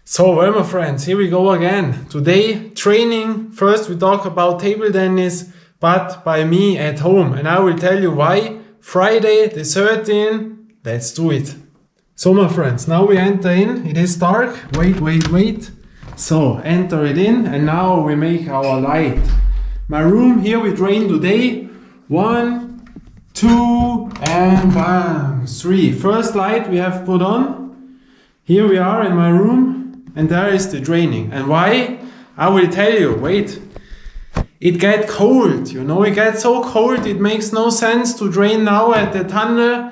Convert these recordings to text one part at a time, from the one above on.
So, well, my friends, here we go again. Today, training. First, we talk about table tennis, but by me at home. And I will tell you why. Friday the 13th, let's do it. So, my friends, now we enter in. It is dark. Wait. So, enter it in, and now we make our light. My room, here we train today. 1, 2, and bam, 3. First light we have put on. Here we are in my room. And there is the training. And why? I will tell you. Wait. It gets cold, it gets so cold it makes no sense to train now at the tunnel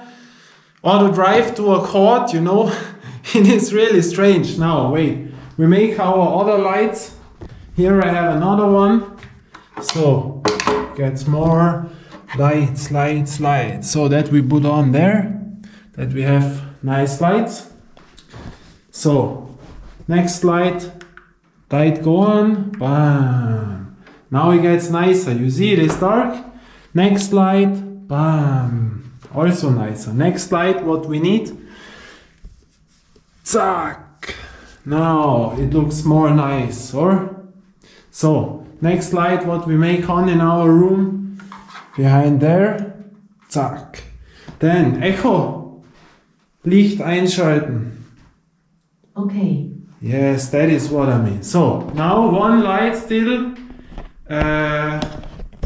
or to drive to a court, It is really strange. Now, wait. We make our other lights. Here I have another one. So, gets more lights. So that we put on there. That we have nice lights. So, next light go on, bam. Now it gets nicer, you see it is dark. Next light, bam, also nicer. Next light, what we need, zack. Now it looks more nice, or? So, next light, what we make on in our room, behind there, zack. Then, Echo, Licht einschalten. Okay. Yes, that is what I mean. So, now one light still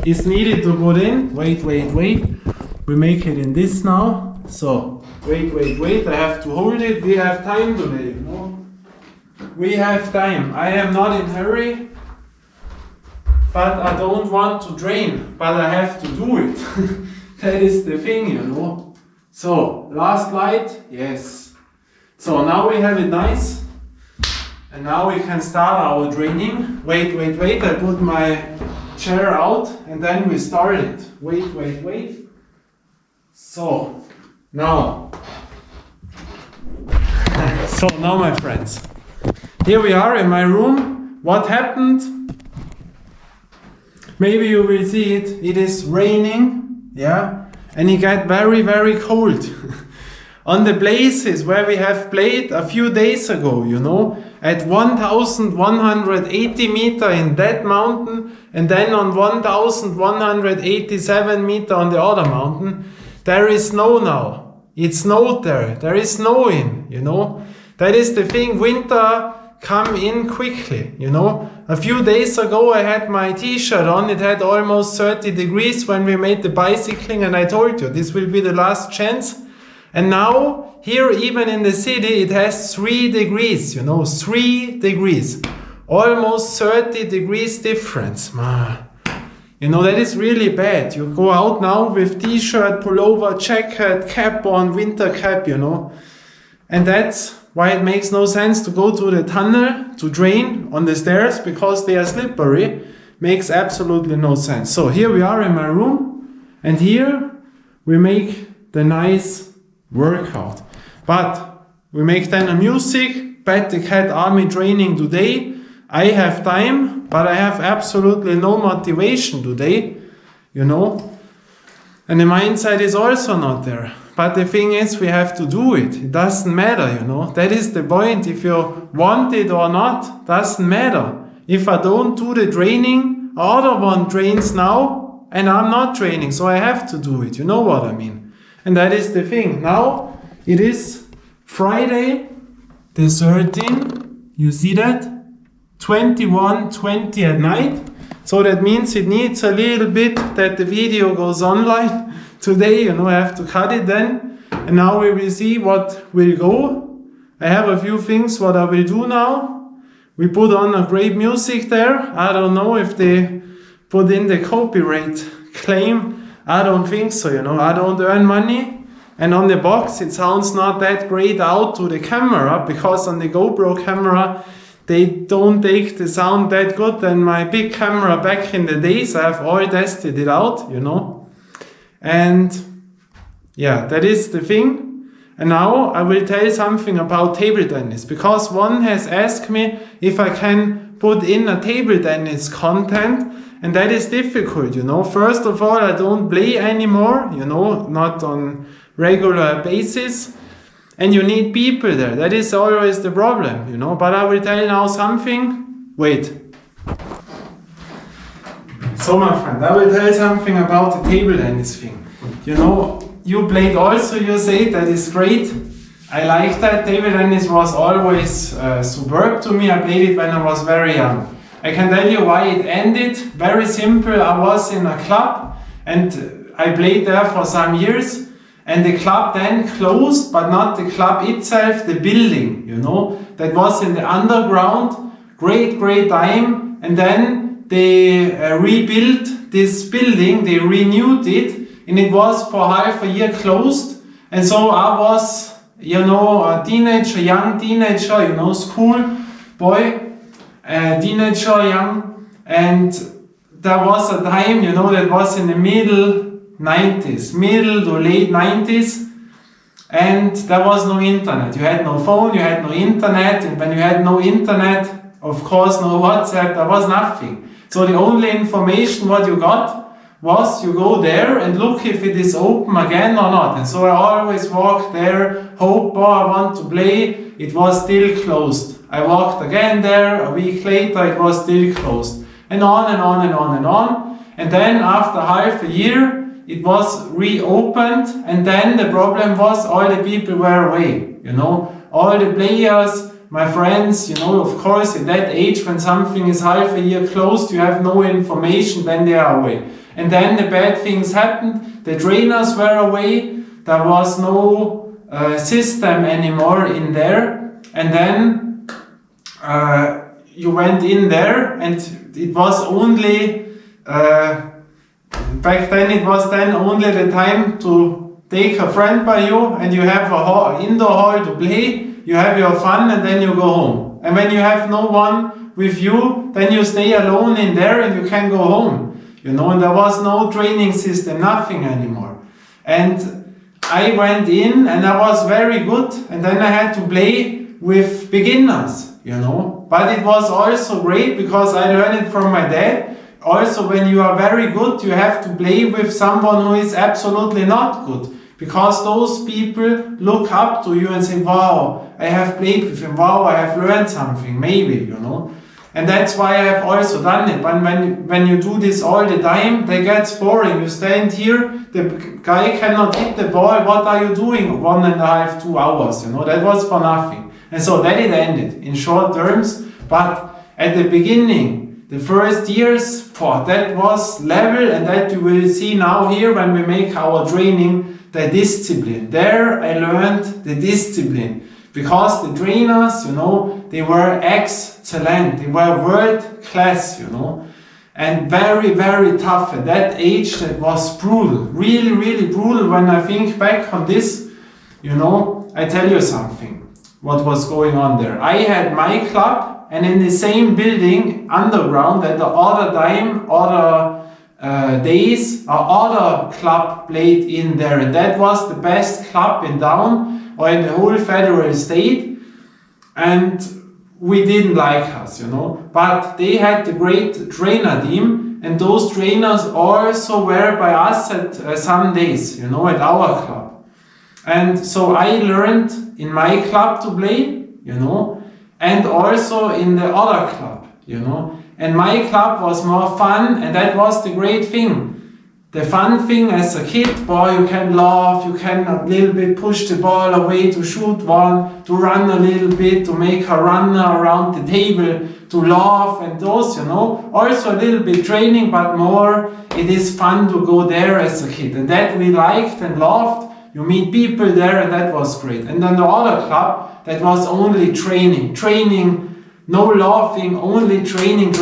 is needed to put in. Wait. We make it in this now. So, wait. I have to hold it. We have time today, We have time. I am not in hurry. But I don't want to train. But I have to do it. That is the thing, So, last light. Yes. So, now we have it nice. And now we can start our training. Wait. I put my chair out and then we start it. Wait. So, now. Now, my friends. Here we are in my room. What happened? Maybe you will see it. It is raining. Yeah. And it got very, very cold. On the places where we have played a few days ago, at 1,180 meter in that mountain, and then on 1,187 meter on the other mountain, there is snow now. It snowed there. There is snow in, That is the thing, winter come in quickly, A few days ago I had my t-shirt on, it had almost 30 degrees when we made the bicycling, and I told you, this will be the last chance. And now, here even in the city, it has 3 degrees, 3 degrees. Almost 30 degrees difference. That is really bad. You go out now with t-shirt, pullover, jacket, cap on, winter cap, And that's why it makes no sense to go to the tunnel to train on the stairs, because they are slippery. Makes absolutely no sense. So here we are in my room, and here we make the nice workout. But we make then a music, Pat the Cat Army training today. I have time, but I have absolutely no motivation today, And the mindset is also not there. But the thing is, we have to do it. It doesn't matter, That is the point. If you want it or not, doesn't matter. If I don't do the training, other one trains now, and I'm not training, so I have to do it. You know what I mean? And that is the thing. Now it is Friday the 13th. You see that? 21:20 at night. So that means it needs a little bit that the video goes online. Today, I have to cut it then. And now we will see what will go. I have a few things what I will do now. We put on a great music there. I don't know if they put in the copyright claim. I don't think so, I don't earn money. And on the box, it sounds not that great out to the camera, because on the GoPro camera, they don't take the sound that good than my big camera back in the days. I have all tested it out, And yeah, that is the thing. And now I will tell something about table tennis, because one has asked me if I can put in a table tennis content. And that is difficult, First of all, I don't play anymore, not on regular basis. And you need people there. That is always the problem, you know. But I will tell you now something. Wait. So my friend, I will tell you something about the table tennis thing. You know, you played also, you say, that is great. I like that. Table tennis was always superb to me. I played it when I was very young. I can tell you why it ended. Very simple. I was in a club and I played there for some years. And the club then closed, but not the club itself, the building, you know. That was in the underground. Great time. And then they rebuilt this building. They renewed it. And it was for half a year closed. And so I was, you know, a teenager, young teenager, you know, school boy. Teenager, young, and there was a time, you know, that was in the middle to late 90s, and there was no internet. You had no phone, you had no internet, and when you had no internet, of course, no WhatsApp, there was nothing. So the only information what you got was you go there and look if it is open again or not. And so I always walked there, hope, I want to play, it was still closed. I walked again there, a week later it was still closed. And on and on and on and on. And then after half a year it was reopened, and then the problem was all the people were away, you know. All the players, my friends, you know, of course at that age when something is half a year closed, you have no information, then they are away. And then the bad things happened, the trainers were away, there was no system anymore in there, and then you went in there, and it was only back then it was then only the time to take a friend by you, and you have a indoor hall to play, you have your fun, and then you go home. And when you have no one with you, then you stay alone in there and you can go home, you know. And there was no training system, nothing anymore. And I went in and I was very good, and then I had to play with beginners, you know. But it was also great because I learned it from my dad. Also, when you are very good, you have to play with someone who is absolutely not good, because those people look up to you and say, wow, I have played with him, wow, I have learned something, maybe, you know. And that's why I have also done it. But when you do this all the time, that gets boring. You stand here, the guy cannot hit the ball, what are you doing 1.5, 2 hours, you know. That was for nothing. And so then it ended in short terms. But at the beginning, the first years, that was level, and that you will see now here when we make our training, the discipline. There I learned the discipline, because the trainers, you know, they were excellent, they were world class, you know, and very tough. At that age, that was brutal, really brutal. When I think back on this, you know, I tell you something, what was going on there. I had my club, and in the same building, underground, at the other time, other days, other club played in there. And that was the best club in town, or in the whole federal state. And we didn't like us, you know. But they had the great trainer team, and those trainers also were by us at some days, you know, at our club. And so I learned in my club to play, you know, and also in the other club, you know. And my club was more fun, and that was the great thing. The fun thing as a kid, boy, you can laugh, you can a little bit push the ball away, to shoot one, to run a little bit, to make a runner around the table, to laugh, and those, you know. Also a little bit training, but more, it is fun to go there as a kid. And that we liked and loved. You meet people there, and that was great. And then the other club, that was only training, no laughing, only training,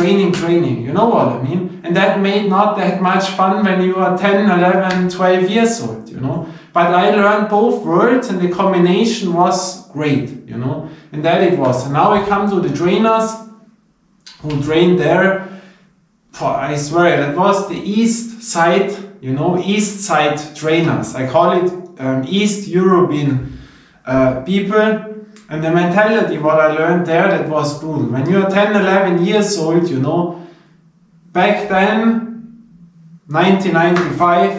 you know what I mean? And that made not that much fun when you are 10, 11, 12 years old, you know. But I learned both worlds, and the combination was great, you know. And that it was. And now we come to the trainers who trained there. I swear, that was the East Side, you know, East Side trainers. I call it East European people. And the mentality, what I learned there, that was brutal. When you are 10, 11 years old, you know, back then, 1995,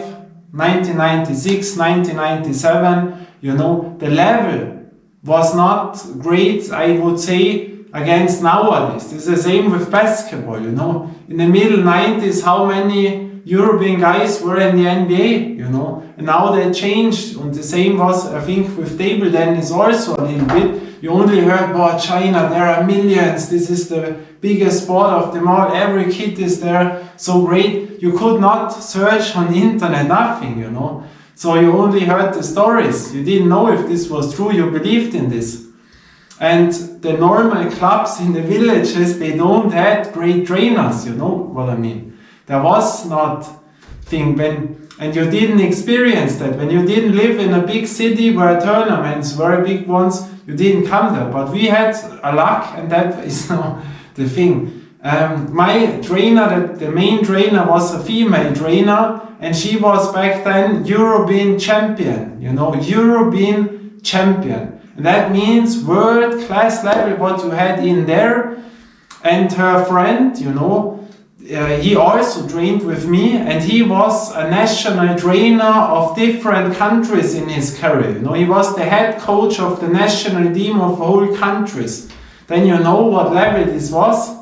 1996, 1997, you know, the level was not great, I would say, against nowadays. It's the same with basketball, you know. In the middle 90s, how many European guys were in the NBA, you know. And now they changed, and the same was, I think, with table tennis also a little bit. You only heard about China, there are millions, this is the biggest sport of them all, every kid is there, so great. You could not search on the internet, nothing, you know. So you only heard the stories, you didn't know if this was true, you believed in this. And the normal clubs in the villages, they don't have great trainers, you know what I mean. There was not thing and you didn't experience that. When you didn't live in a big city where tournaments were big ones, you didn't come there. But we had a luck, and that is now the thing. My trainer, the main trainer, was a female trainer, and she was back then European champion, you know, European champion. And that means world class level what you had in there. And her friend, you know, he also trained with me, and he was a national trainer of different countries in his career. You know, he was the head coach of the national team of whole countries. Then you know what level this was.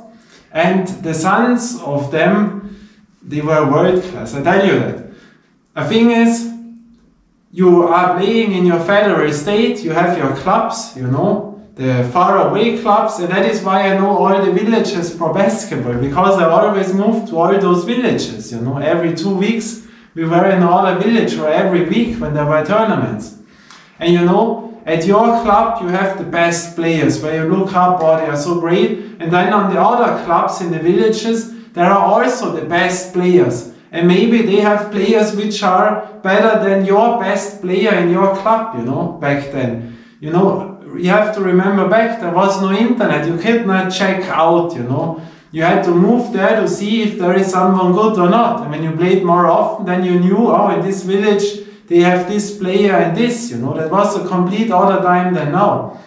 And the sons of them, they were world class, I tell you that. The thing is, you are playing in your federal state, you have your clubs, you know, the far away clubs, and that is why I know all the villages for basketball, because I always moved to all those villages, you know, every 2 weeks we were in another village, or every week when there were tournaments. And you know, at your club you have the best players, where you look up, oh, they are so great, and then on the other clubs in the villages, there are also the best players. And maybe they have players which are better than your best player in your club, you know, back then. You know, you have to remember back, there was no internet, you could not check out, you know. You had to move there to see if there is someone good or not. And when you played more often, then you knew, oh, in this village they have this player and this, you know. That was a complete other time than now.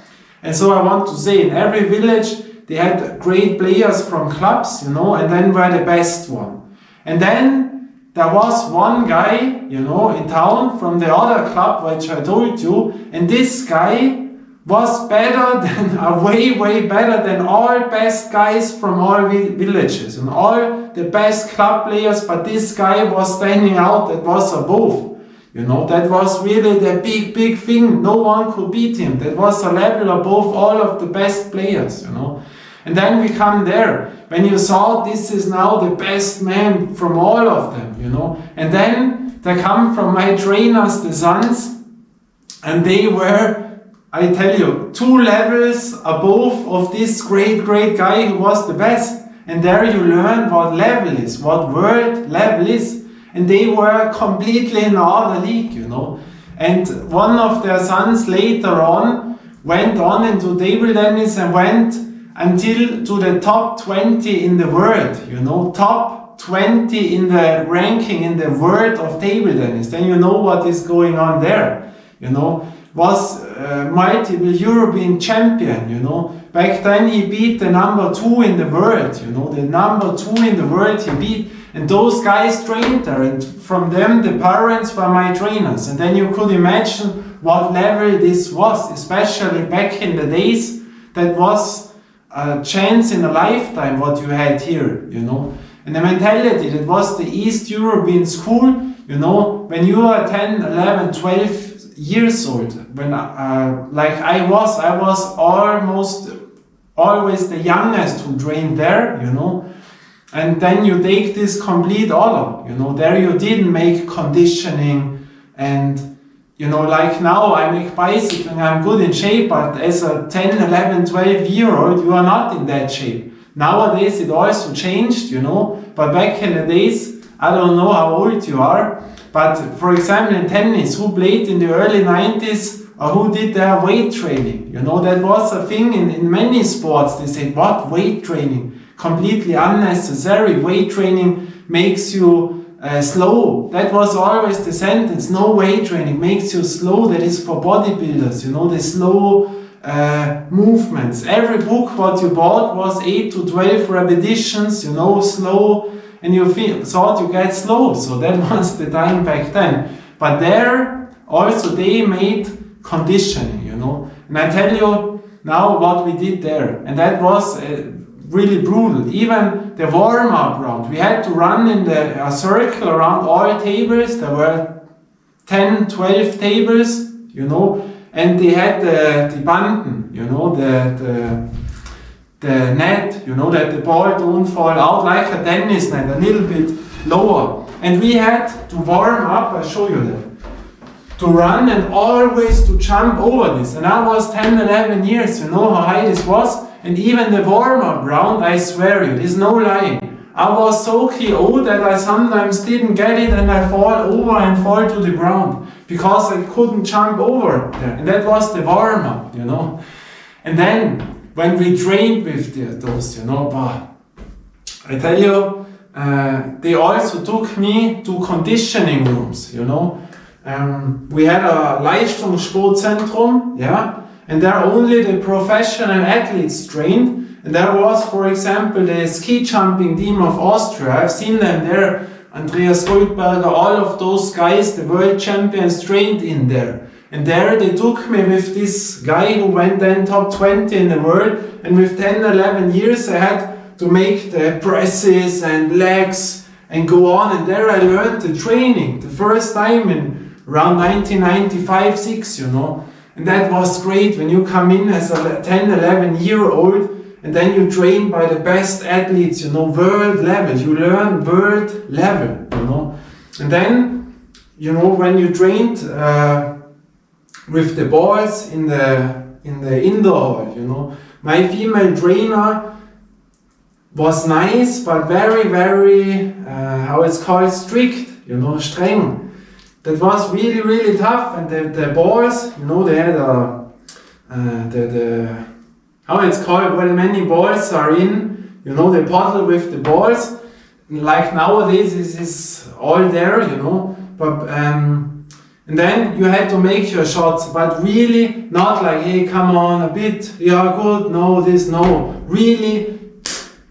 And so I want to say, in every village they had great players from clubs, you know, and then were the best one. And then there was one guy, you know, in town from the other club, which I told you, and this guy was better than, way better than all best guys from all villages and all the best club players, but this guy was standing out, that was above. You know, that was really the big thing, no one could beat him. That was a level above all of the best players, you know. And then we come there, when you saw this is now the best man from all of them, you know. And then they come from my trainers, the sons, and they were, I tell you, 2 levels above of this great guy who was the best. And there you learn what level is, what world level is. And they were completely in another league, you know. And one of their sons later on went on into table tennis and went until to the top 20 in the world, you know, top 20 in the ranking in the world of table tennis. Then you know what is going on there, you know. Was multiple European champion, you know. Back then he beat the number 2 in the world, you know, the number 2 in the world he beat. And those guys trained there, and from them the parents were my trainers. And then you could imagine what level this was, especially back in the days. That was a chance in a lifetime what you had here, you know. And the mentality, that was the East European school, you know, when you are 10, 11, 12 years old, when like I was almost always the youngest who trained there, you know. And then you take this complete order, you know, there you didn't make conditioning and, you know, like now I make bicycling, I'm good in shape, but as a 10, 11, 12-year-old, you are not in that shape. Nowadays it also changed, you know, but back in the days, I don't know how old you are, but for example in tennis, who played in the early 90s or who did their weight training, you know, that was a thing in many sports. They said, what, weight training? Completely unnecessary. Weight training makes you slow. That was always the sentence. No, weight training makes you slow. That is for bodybuilders, you know, the slow movements. Every book what you bought was 8 to 12 repetitions, you know, slow, and you thought you get slow. So that was the time back then. But there also they made conditioning, you know. And I tell you now what we did there. And that was really brutal. Even the warm-up round, we had to run in a circle around all tables. There were 10, 12 tables, you know, and they had the banden, you know, the net, you know, that the ball don't fall out like a tennis net, a little bit lower. And we had to warm up, I'll show you that, to run and always to jump over this. And I was 10, 11 years, you know how high this was? And even the warm-up round, I swear you, there's no lying. I was so KO that I sometimes didn't get it and I fall over and fall to the ground because I couldn't jump over there. And that was the warm-up, you know. And then when we trained with those, you know, I tell you, they also took me to conditioning rooms, you know. We had a Leistungssportzentrum, yeah, and there only the professional athletes trained. And there was, for example, the ski jumping team of Austria. I've seen them there. Andreas Goldberger, all of those guys, the world champions, trained in there. And there they took me with this guy who went then top 20 in the world. And with 10, 11 years, I had to make the presses and legs and go on. And there I learned the training, the first time in around 1995, 6, you know. And that was great when you come in as a 10, 11-year-old. And then you train by the best athletes, you know, world level. You learn world level, you know. And then, you know, when you trained with the balls in the indoor hall, you know, my female trainer was nice, but very, very, how it's called, strict, you know, streng. That was really, really tough. And the balls, you know, they had how it's called, where many balls are in, you know, they paddle with the balls. Like nowadays, this is all there, you know. But and then you had to make your shots, but really not like, hey, come on, a bit, yeah, good, no, this, no. Really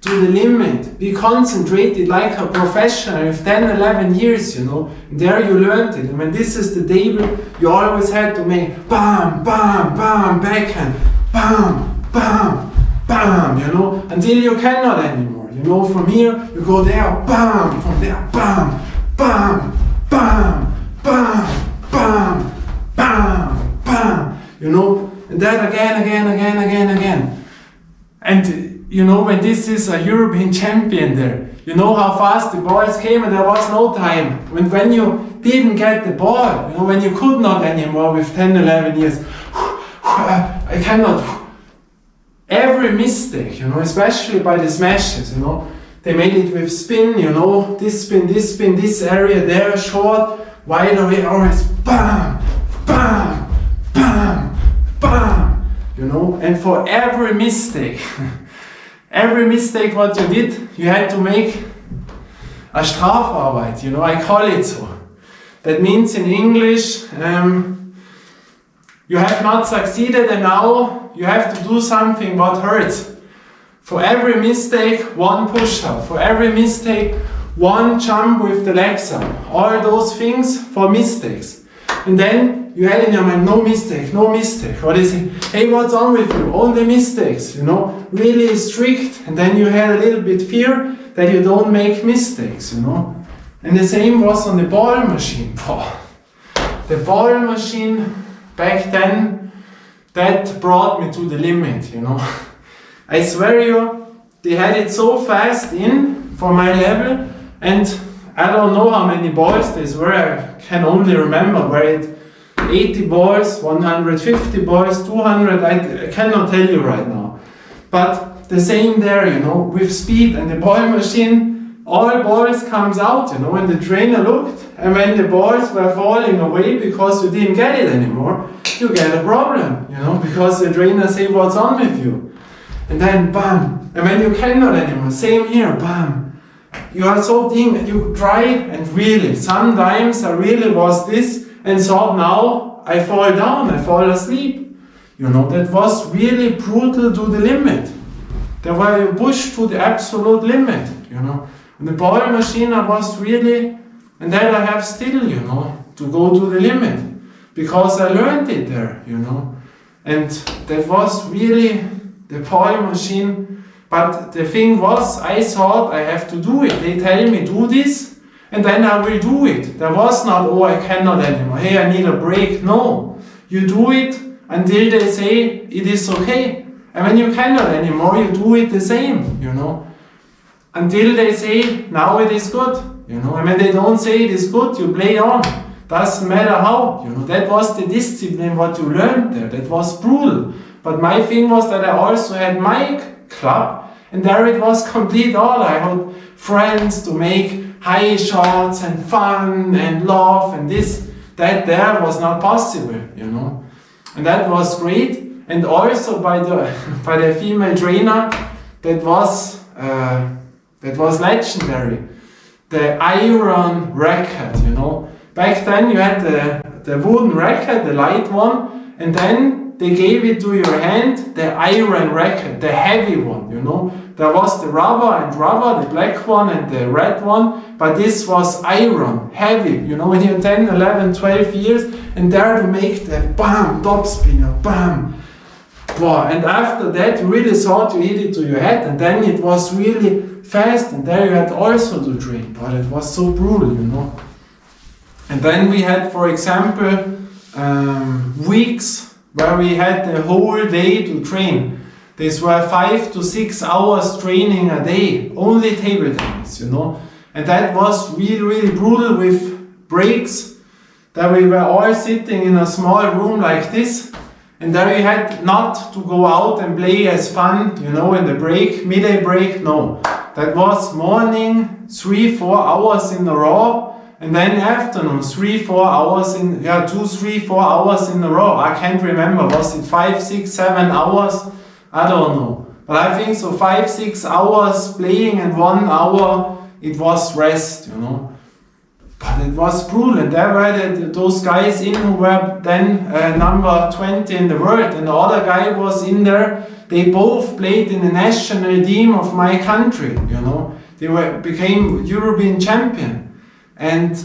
to the limit. Be concentrated like a professional with 10, 11 years, you know. And there you learned it. And when this is the table, you always had to make bam, bam, bam, backhand, bam, bam, bam, you know, until you cannot anymore. You know, from here, you go there, bam, from there, bam, bam, bam, bam, bam, bam, bam, you know, and that again. And, you know, when this is a European champion there, you know how fast the balls came and there was no time. When you didn't get the ball, you know, when you could not anymore with 10, 11 years, I cannot. Every mistake, you know, especially by the smashes, you know, they made it with spin, you know, this spin, this area there, short, wide away, always bam, bam, bam, bam, you know, and for every mistake what you did, you had to make a Strafarbeit, you know, I call it so. That means in English, you have not succeeded and now you have to do something what hurts. For every mistake, one push-up. For every mistake, one jump with the legs up. All those things for mistakes. And then you had in your mind, no mistake. What is it? Hey, what's wrong with you? Only mistakes, you know. Really strict. And then you had a little bit fear that you don't make mistakes, you know. And the same was on the ball machine. The ball machine back then, that brought me to the limit, you know. I swear you, they had it so fast in for my level, and I don't know how many balls these were. I can only remember were it 80 balls, 150 balls, 200, I cannot tell you right now. But the same there, you know, with speed and the ball machine, all balls comes out, you know, and the trainer looked, and when the balls were falling away because you didn't get it anymore, you get a problem, you know, because the trainer say, what's on with you? And then bam, and when you cannot anymore, same here, bam. You are so thin, you try, and really, sometimes I really was this, and thought now, I fall down, I fall asleep. You know, that was really brutal to the limit. There were you pushed to the absolute limit, you know. And the ball machine I was really, and that I have still, you know, to go to the limit. Because I learned it there, you know. And that was really the ball machine. But the thing was, I thought I have to do it. They tell me do this, and then I will do it. There was not, oh, I cannot anymore. Hey, I need a break. No, you do it until they say it is okay. And when you cannot anymore, you do it the same, until they say now it is good, And when they don't say it is good, you play on. Doesn't matter how, That was the discipline what you learned there. That was brutal. But my thing was that I also had my club, and there it was complete all. I had friends to make high shots and fun and love and this. That there was not possible, And that was great. And also by the female trainer, that was legendary. The iron racket, Back then you had the wooden racket, the light one, and then they gave it to your hand, the iron racket, the heavy one, There was the rubber, the black one and the red one, but this was iron, heavy, when you're 10, 11, 12 years, and there to make the bam, top spinner, bam. Wow. And after that, you really thought you hit it to your head, and then it was really fast, and there you had also to train, but it was so brutal, And then we had, for example, weeks where we had the whole day to train. These were 5 to 6 hours training a day, only table tennis, And that was really, really brutal with breaks, that we were all sitting in a small room like this, and there we had not to go out and play as fun, in the break, midday break, no. That was morning, 3-4 hours in a row, and then afternoon, 3-4 hours 2-3-4 hours in a row. I can't remember, was it 5, 6, 7 hours? I don't know. But I think so 5-6 hours playing and 1 hour it was rest, But it was brutal, and there were those guys in who were then number 20 in the world, and the other guy was in there. They both played in the national team of my country, They became European champion. And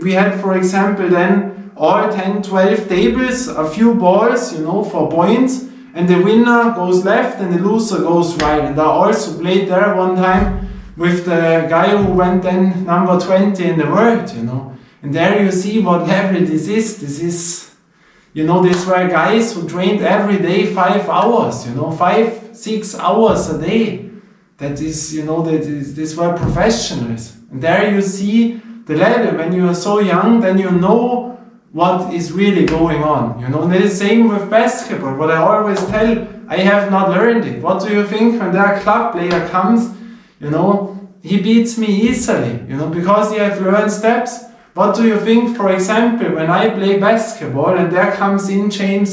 we had, for example, then all 10, 12 tables, a few balls, for points, and the winner goes left and the loser goes right. And I also played there one time with the guy who went then number 20 in the world, And there you see what level this is. This is, these were guys who trained every day 5 hours, 5-6 hours a day. That is, these were professionals. And there you see the level. When you are so young, then you know what is really going on, And it is the same with basketball. What I always tell, I have not learned it. What do you think when their club player comes? He beats me easily, because he has learned steps. What do you think, for example, when I play basketball and there comes in Jimmy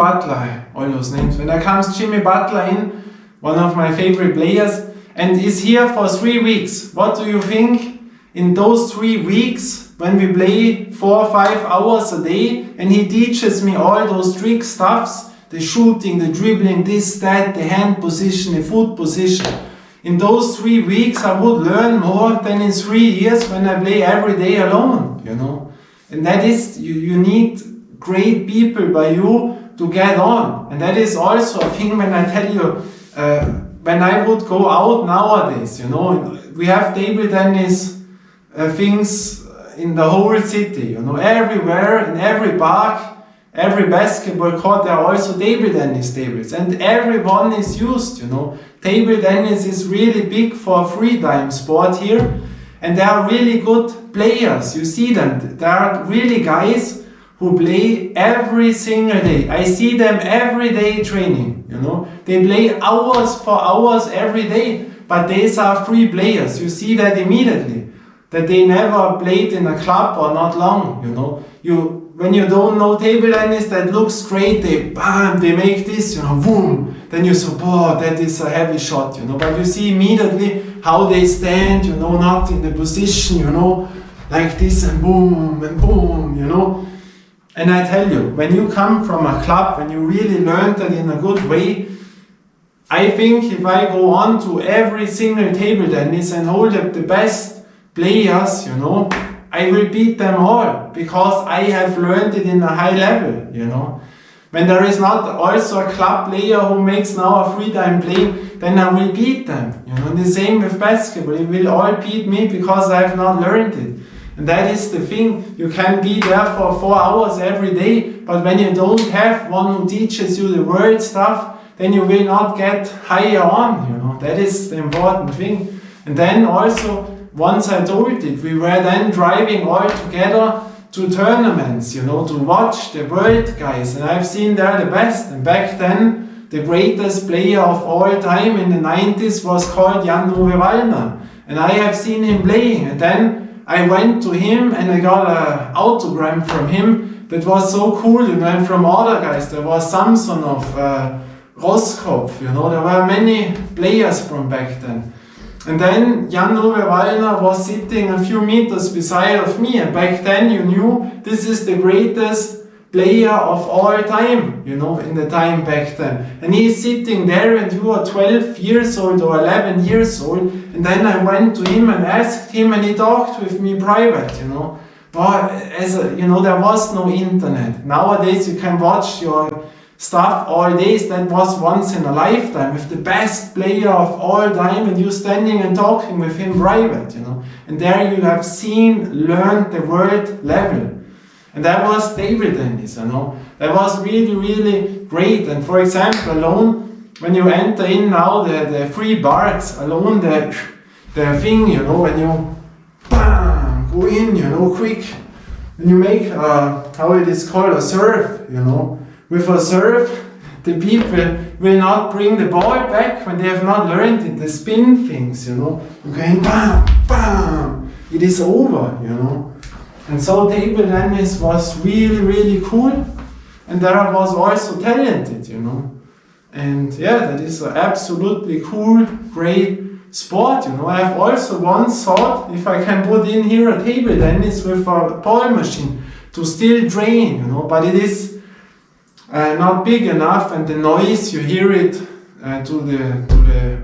Butler, all those names. When there comes Jimmy Butler in, one of my favorite players, and is here for 3 weeks. What do you think? In those 3 weeks, when we play 4 or 5 hours a day, and he teaches me all those trick stuffs, the shooting, the dribbling, this, that, the hand position, the foot position. In those 3 weeks, I would learn more than in 3 years when I play every day alone, And that is, you need great people by you to get on. And that is also a thing when I tell you, when I would go out nowadays, we have table tennis things in the whole city, everywhere, in every park, every basketball court, there are also table tennis tables, and everyone is used, Table tennis is really big for a free time sport here, and there are really good players, you see them. There are really guys who play every single day. I see them every day training, They play hours for hours every day, but these are free players. You see that immediately, that they never played in a club or not long, When you don't know table tennis, that looks great, they make this, boom, then you say, oh, that is a heavy shot, but you see immediately how they stand, not in the position, like this, and boom, And I tell you, when you come from a club, when you really learn that in a good way, I think if I go on to every single table tennis and hold up the best players, I will beat them all because I have learned it in a high level, you know. When there is not also a club player who makes now a free time playing, then I will beat them. You know, and the same with basketball. They will all beat me because I have not learned it. And that is the thing. You can be there for 4 hours every day, but when you don't have one who teaches you the word stuff, then you will not get higher on. You know, that is the important thing. And then also, once I told it, we were then driving all together to tournaments, you know, to watch the world guys, and I've seen there the best. And back then, the greatest player of all time in the 90s was called Jan-Ove Wallner, and I have seen him playing. And then I went to him and I got an autogram from him that was so cool, you know. And from other guys, there was Samsonov, Roskopf, you know, there were many players from back then. And then Jan-Ove Wallner was sitting a few meters beside of me, and back then you knew this is the greatest player of all time, you know, in the time back then. And he's sitting there, and you are 12 years old or 11 years old, and then I went to him and asked him, and he talked with me private, you know. But you know, there was no internet. Nowadays you can watch your stuff all days. That was once in a lifetime with the best player of all time, and you standing and talking with him private, you know. And there you have learned the word level. And that was Tabletennis, you know. That was really, really great. And for example, alone, when you enter in now the free bars, alone the thing, you know, when you bam, go in, you know, quick, and you make, how it is called, a serve, you know. With a serve, the people will not bring the ball back when they have not learned it, the spin things, you know. You're going bam, bam, it is over, you know. And so table tennis was really, really cool. And there I was also talented, you know. And yeah, that is an absolutely cool, great sport, you know. I have also once thought if I can put in here a table tennis with a ball machine to still train, you know, but it is not big enough, and the noise, you hear it to the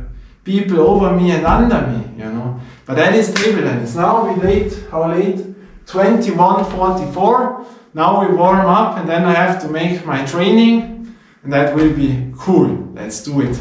people over me and under me, you know. But that is table tennis. Now we how late? 21:44. Now we warm up, and then I have to make my training, and that will be cool. Let's do it.